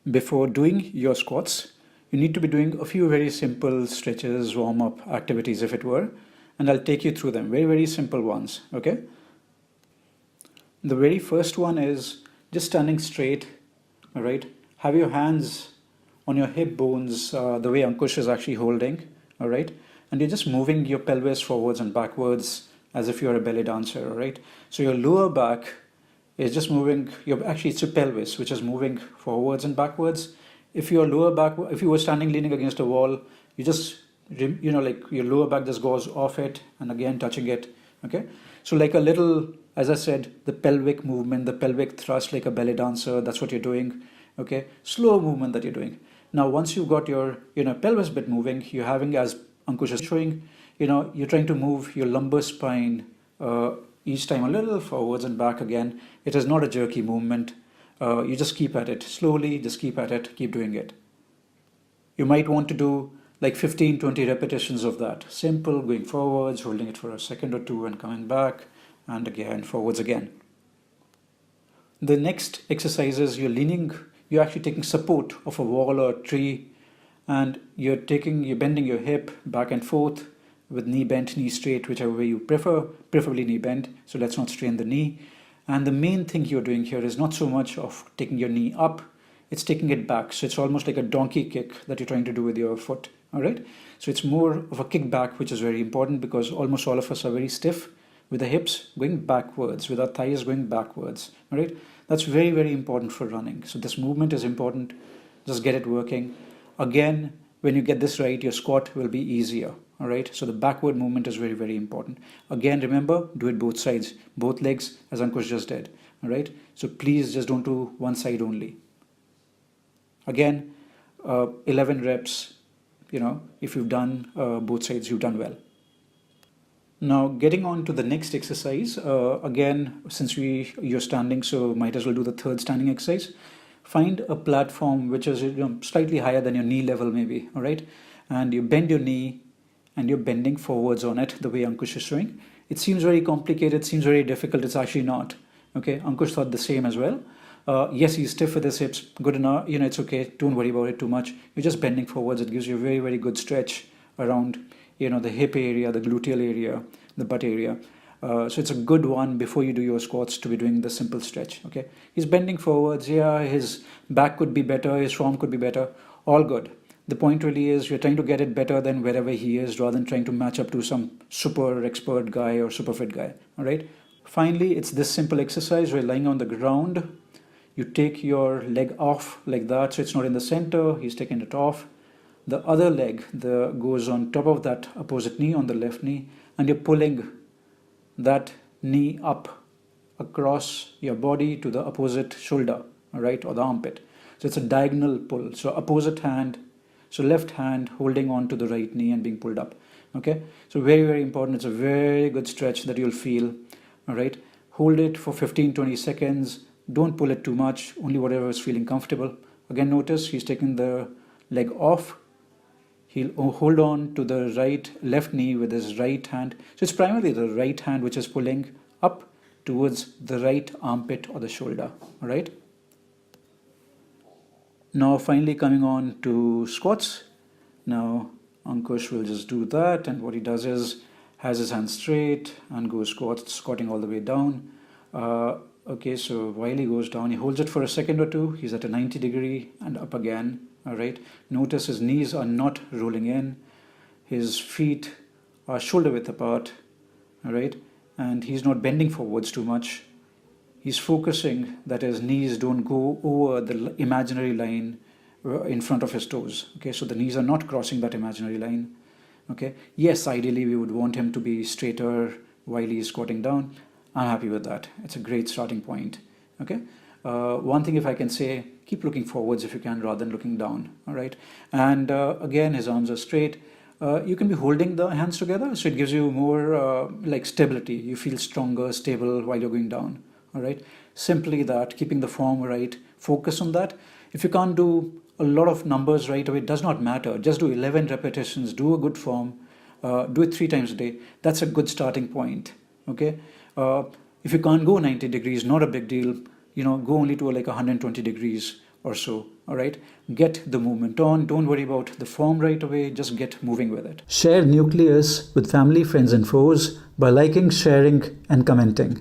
Before doing your squats, you need to be doing a few very simple stretches, warm-up activities if it were, and I'll take you through them. Very, very simple ones, okay? The very first one is just standing straight, all right? Have your hands on your hip bones, the way Ankush is actually holding, all right? And you're just moving your pelvis forwards and backwards as if you're a belly dancer, all right? So your lower back is just moving, it's your pelvis, which is moving forwards and backwards. If your lower back, if you were standing leaning against a wall, you just, like your lower back just goes off it and again touching it, okay? So like a little, as I said, the pelvic movement, the pelvic thrust like a belly dancer, that's what you're doing, okay? Slow movement that you're doing. Now, once you've got your, pelvis bit moving, you're having, as Ankush is showing, you're trying to move your lumbar spine each time a little forwards and back again. It is not a jerky movement. You just keep at it slowly, just keep at it, keep doing it. You might want to do like 15-20 repetitions of that. Simple, going forwards, holding it for a second or two and coming back, and again, forwards again. The next exercise is you're actually taking support of a wall or a tree, and you're bending your hip back and forth with knee bent, knee straight, whichever way you prefer, preferably knee bent, so let's not strain the knee. And the main thing you're doing here is not so much of taking your knee up, it's taking it back. So it's almost like a donkey kick that you're trying to do with your foot, all right? So it's more of a kick back, which is very important because almost all of us are very stiff with the hips going backwards, with our thighs going backwards, all right? That's very, very important for running. So this movement is important, just get it working. Again, when you get this right, your squat will be easier, all right? So the backward movement is very, very important. Again, remember, do it both sides, both legs, as Ankush just did, all right? So please just don't do one side only. Again, 11 reps, if you've done both sides, you've done well. Now, getting on to the next exercise, again, since you're standing, so might as well do the third standing exercise. Find a platform which is slightly higher than your knee level maybe, all right? And you bend your knee and you're bending forwards on it the way Ankush is showing. It seems very complicated, seems very difficult, it's actually not, okay? Ankush thought the same as well. Yes, he's stiff with his hips, good enough, it's okay, don't worry about it too much. You're just bending forwards, it gives you a very, very good stretch around, the hip area, the gluteal area, the butt area. So it's a good one before you do your squats to be doing the simple stretch, okay? He's bending forwards, yeah, his back could be better, his form could be better, all good. The point really is you're trying to get it better than wherever he is rather than trying to match up to some super expert guy or super fit guy, all right? Finally, it's this simple exercise where lying on the ground, you take your leg off like that, so it's not in the center, he's taking it off. The other leg goes on top of that opposite knee, on the left knee, and you're pulling that knee up across your body to the opposite shoulder, all right, or the armpit. So it's a diagonal pull. So opposite hand, so left hand holding on to the right knee and being pulled up, okay? So very, very important. It's a very good stretch that you'll feel, all right? Hold it for 15-20 seconds. Don't pull it too much, only whatever is feeling comfortable. Again, notice he's taking the leg off. He'll hold on to the left knee with his right hand. So it's primarily the right hand which is pulling up towards the right armpit or the shoulder, all right? Now finally coming on to squats. Now Ankush will just do that, and what he does is has his hands straight and goes squatting all the way down. Okay, so while he goes down, he holds it for a second or two. He's at a 90 degree and up again. All right, notice his knees are not rolling in, his feet are shoulder width apart, all right, and he's not bending forwards too much. He's focusing that his knees don't go over the imaginary line in front of his toes, okay, so the knees are not crossing that imaginary line, okay. Yes, ideally we would want him to be straighter while he's squatting down. I'm happy with that. It's a great starting point, okay. One thing if I can say, keep looking forwards if you can rather than looking down, all right? And again, his arms are straight. You can be holding the hands together, so it gives you more like stability. You feel stronger, stable while you're going down, all right? Simply that, keeping the form right, focus on that. If you can't do a lot of numbers right away, it does not matter. Just do 11 repetitions, do a good form, do it 3 times a day. That's a good starting point, okay? If you can't go 90 degrees, not a big deal. Go only to like 120 degrees or so. All right, get the movement on. Don't worry about the form right away. Just get moving with it. Share Nucleus with family, friends, and foes by liking, sharing, and commenting.